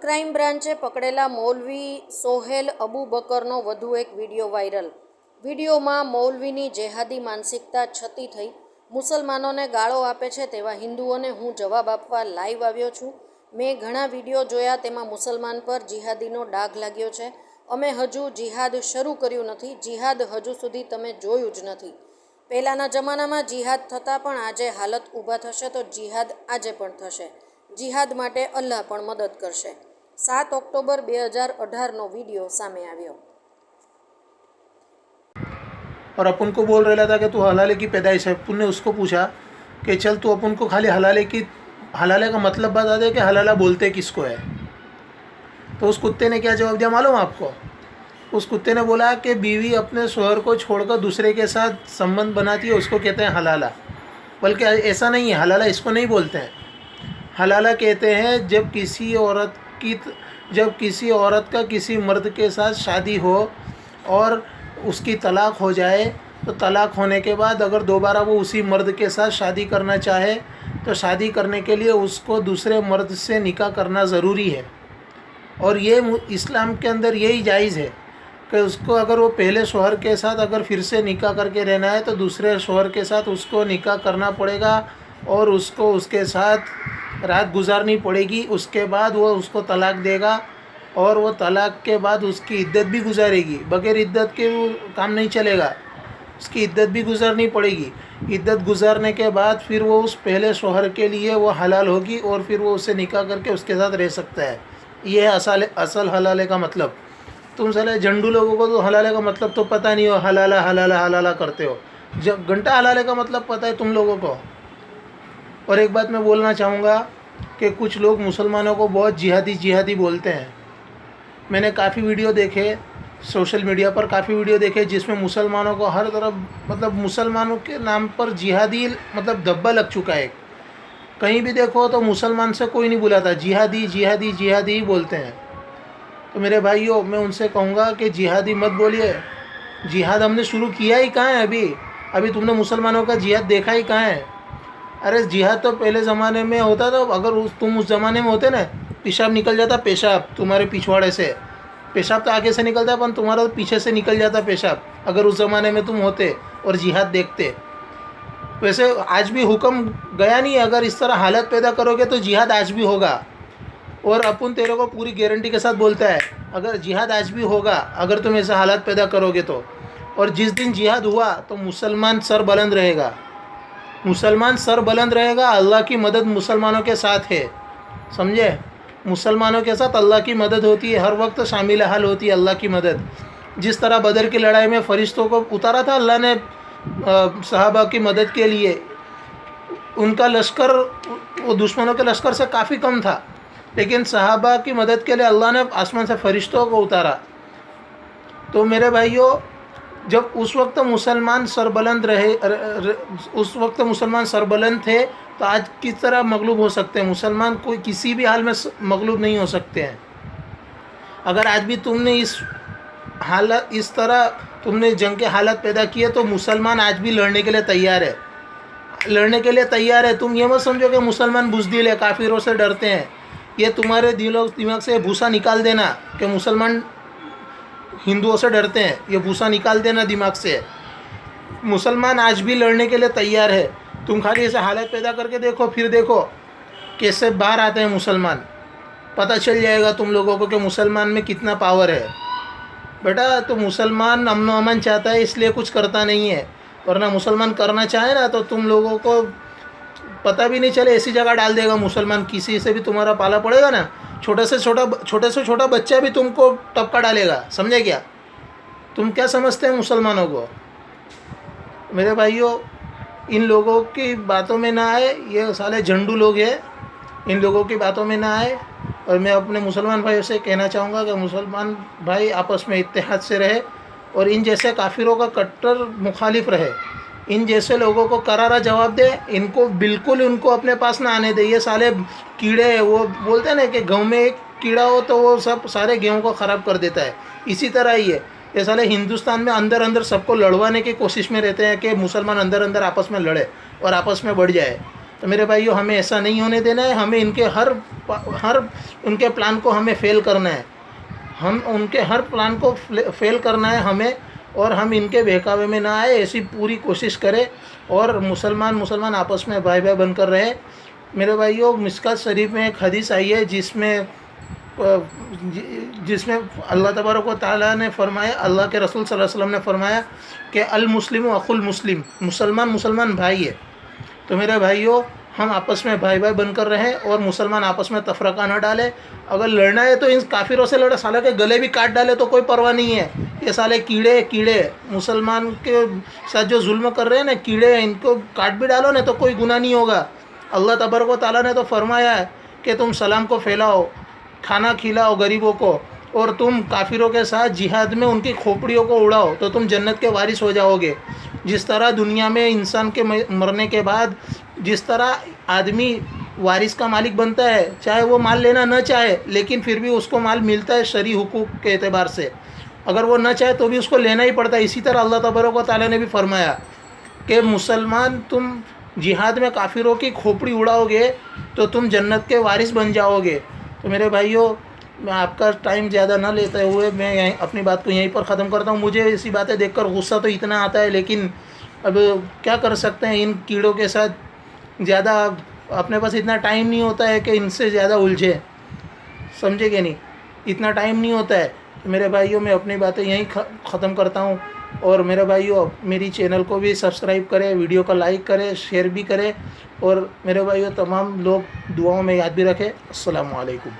Crime બ્રાન્ચે પકડેલા મૌલવી Sohail Abu બકરનો વધુ એક video viral. વિડીયોમાં મૌલવીની જેહાદી માનસિકતા છતી થઈ મુસલમાનોને ગાળો આપે છે તેવા હિન્દુઓને હું જવાબ આપવા લાઈવ આવ્યો છું। મેં ઘણા વિડીયો જોયા, તેમાં મુસલમાન પર જિહાદીનો ડાઘ લાગ્યો છે। અમે હજુ જિહાદ શરૂ કર્યું નથી, જિહાદ હજુ સુધી તમે જોયું જ નથી। પહેલાંના જમાનામાં જિહાદ થતાં પણ આજે હાલત ઊભા થશે તો જિહાદ આજે પણ થશે। જિહાદ માટે અલ્લાહ પણ મદદ કરશે। 7 ઓક્ટોબર 2018નો વિડીયો સામે આવ્યો। और अपन को बोल रहा था कि तू हलाले की पैदाइश है। अपन ने उसको पूछा कि चल तू अपन को खाली हलाले का मतलब बता दे कि हलाला बोलते किसको है। तो उस कुत्ते ने क्या जवाब दिया मालूम आपको? उस कुत्ते ने बोला कि बीवी अपने शोहर को छोड़कर दूसरे के साथ संबंध बनाती है, उसको कहते हैं हलाला। बल्कि ऐसा नहीं है, हलाला इसको नहीं बोलते हैं। हलाला कहते हैं जब किसी औरत का किसी मर्द के साथ शादी हो और उसकी तलाक हो जाए, तो तलाक होने के बाद अगर दोबारा वो उसी मर्द के साथ शादी करना चाहे तो शादी करने के लिए उसको दूसरे मर्द से निकाह करना ज़रूरी है। और ये इस्लाम के अंदर यही जायज़ है कि उसको अगर वो पहले शोहर के साथ अगर फिर से निकाह करके रहना है तो दूसरे शोहर के साथ उसको निकाह करना पड़ेगा और उसको उसके साथ रात गुजारनी पड़ेगी। उसके बाद वो उसको तलाक देगा और वो तलाक के बाद उसकी इद्दत भी गुजारेगी। बगैर इद्दत के वो काम नहीं चलेगा, उसकी इद्दत भी गुजारनी पड़ेगी। इद्दत गुजारने के बाद फिर वो उस पहले शोहर के लिए वो हलाल होगी और फिर वो उससे निकाह करके उसके साथ रह सकता है। ये है असल हलाले का मतलब। तुम साले झंडू लोगों को तो हलाले का मतलब तो पता नहीं हो, हलाला हलाला हलाला करते हो। जब घंटा हलाले का मतलब पता है तुम लोगों को। और एक बात मैं बोलना चाहूँगा कि कुछ लोग मुसलमानों को बहुत जिहादी बोलते हैं। मैंने काफ़ी वीडियो देखे, सोशल मीडिया पर काफ़ी वीडियो देखे जिसमें मुसलमानों को हर तरफ मतलब मुसलमानों के नाम पर जिहादी मतलब धब्बा लग चुका है। कहीं भी देखो तो मुसलमान से कोई नहीं बुलाता, जिहादी जिहादी जिहादी ही बोलते हैं। तो मेरे भाइयों, मैं उनसे कहूँगा कि जिहादी मत बोलिए। जिहाद हमने शुरू किया ही कहाँ है अभी तुमने मुसलमानों का जिहाद देखा ही कहाँ है? अरे जिहाद तो पहले ज़माने में होता था। अगर तुम उस ज़माने में होते ना, पेशाब निकल जाता, पेशाब तुम्हारे पिछवाड़े से, पेशाब तो आगे से निकलता पर तुम्हारा पीछे से निकल जाता पेशाब, अगर उस ज़माने में तुम होते और जिहाद देखते। वैसे आज भी हुक्म गया नहीं, अगर इस तरह हालत पैदा करोगे तो जिहाद आज भी होगा। और अपन तेरे को पूरी गारंटी के साथ बोलता है, अगर जिहाद आज भी होगा अगर तुम ऐसा हालत पैदा करोगे तो। और जिस दिन जिहाद हुआ तो मुसलमान सर बुलंद रहेगा, मुसलमान सर बुलंद रहेगा। अल्लाह की मदद मुसलमानों के साथ है, समझे? मुसलमानों के साथ अल्लाह की मदद होती है, हर वक्त शामिल हाल होती है अल्लाह की मदद। जिस तरह बदर की लड़ाई में फरिश्तों को उतारा था अल्लाह ने सहाबा की मदद के लिए, उनका लश्कर वो दुश्मनों के लश्कर से काफ़ी कम था, लेकिन सहाबा की मदद के लिए अल्लाह ने आसमान से फरिश्तों को उतारा। तो मेरे भाइयों, जब उस वक्त मुसलमान सरबलंद रहे, उस वक्त मुसलमान सरबलंद थे, तो आज किस तरह मगलूब हो सकते हैं? मुसलमान कोई किसी भी हाल में मगलूब नहीं हो सकते हैं। अगर आज भी तुमने इस तरह तुमने जंग के हालत पैदा किए तो मुसलमान आज भी लड़ने के लिए तैयार है, लड़ने के लिए तैयार है। तुम ये मत समझो कि मुसलमान बुज़दिल है, काफिरों से डरते हैं। ये तुम्हारे दिमाग से भूसा निकाल देना कि मुसलमान हिंदुओं से डरते हैं, ये भूसा निकाल देना दिमाग से। मुसलमान आज भी लड़ने के लिए तैयार है। तुम खाली ऐसे हालत पैदा करके देखो, फिर देखो कैसे बाहर आते हैं मुसलमान। पता चल जाएगा तुम लोगों को कि मुसलमान में कितना पावर है। बेटा, तो मुसलमान अमन व अमन चाहता है इसलिए कुछ करता नहीं है, वरना मुसलमान करना चाहे ना तो तुम लोगों को पता भी नहीं चले, ऐसी जगह डाल देगा मुसलमान। किसी से भी तुम्हारा पाला पड़ेगा ना, छोटे से छोटा बच्चा भी तुमको टपका डालेगा, समझे क्या? तुम क्या समझते हैं मुसलमानों को? मेरे भाइयों, इन लोगों की बातों में ना आए, ये साले झंडू लोग हैं, इन लोगों की बातों में ना आए। और मैं अपने मुसलमान भाइयों से कहना चाहूँगा कि मुसलमान भाई आपस में इत्तेहाद से रहे और इन जैसे काफिरों का कट्टर मुखालिफ रहे। इन जैसे लोगों को करारा जवाब दे, इनको बिल्कुल उनको अपने पास ना आने दे। ये साले कीड़े, वो बोलते हैं ना कि गेहूँ में एक कीड़ा हो तो वो सब सारे गेहूँ को ख़राब कर देता है, इसी तरह ही है। ये साले हिंदुस्तान में अंदर अंदर सबको लड़वाने की कोशिश में रहते हैं कि मुसलमान अंदर अंदर आपस में लड़े और आपस में बढ़ जाए। तो मेरे भाइयों हमें ऐसा नहीं होने देना है, हमें इनके हर उनके प्लान को हमें फ़ेल करना है, हम उनके हर प्लान को फ़ेल करना है हमें, और हम इनके बहकावे में ना आए ऐसी पूरी कोशिश करें, और मुसलमान आपस में भाई भाई बनकर रहे। मेरे भाइयों मिशकात शरीफ में एक हदीस आई है जिसमें अल्लाह तबारक व तआला ने फरमाया, अल्लाह के रसूल सल्लल्लाहु अलैहि वसल्लम ने फरमाया कि अल मुस्लिम अखुल मुस्लिम, मुसलमान भाई है। तो मेरे भाइयों हम आपस में भाई भाई बनकर रहें और मुसलमान आपस में तफरका न डाले। अगर लड़ना है तो इन काफिरों से लड़े, साले के गले भी काट डाले तो कोई परवाह नहीं है। ये साले कीड़े मुसलमान के साथ जो जुल्म कर रहे हैं ना, कीड़े, इनको काट भी डालो ना तो कोई गुनाह नहीं होगा। अल्लाह तबारक व तआला ने तो फरमाया है कि तुम सलाम को फैलाओ, खाना खिलाओ गरीबों को, और तुम काफिरों के साथ जिहाद में उनकी खोपड़ियों को उड़ाओ तो तुम जन्नत के वारिस हो जाओगे। जिस तरह दुनिया में इंसान के मरने के बाद जिस तरह आदमी वारिस का मालिक बनता है, चाहे वो माल लेना न चाहे लेकिन फिर भी उसको माल मिलता है शरई हुकूक के एतबार से, अगर वो न चाहे तो भी उसको लेना ही पड़ता है। इसी तरह अल्लाह तबारक व तआला ने भी फरमाया कि मुसलमान तुम जिहाद में काफिरों की खोपड़ी उड़ाओगे तो तुम जन्नत के वारिस बन जाओगे। तो मेरे भाइयों मैं आपका टाइम ज़्यादा ना लेते हुए मैं यहीं अपनी बात को यहीं पर ख़त्म करता हूँ। मुझे ऐसी बातें देखकर गुस्सा तो इतना आता है, लेकिन अब क्या कर सकते हैं, इन कीड़ों के साथ ज़्यादा अपने पास इतना टाइम नहीं होता है कि इनसे ज़्यादा उलझे, समझे कि नहीं, इतना टाइम नहीं होता है। तो मेरे भाइयों मैं अपनी बातें यहीं ख़त्म करता हूँ, और मेरे भाइयों मेरी चैनल को भी सब्सक्राइब करें, वीडियो को लाइक करें, शेयर भी करें, और मेरे भाइयों तमाम लोग दुआओं में याद भी रखें। अस्सलामु अलैकुम।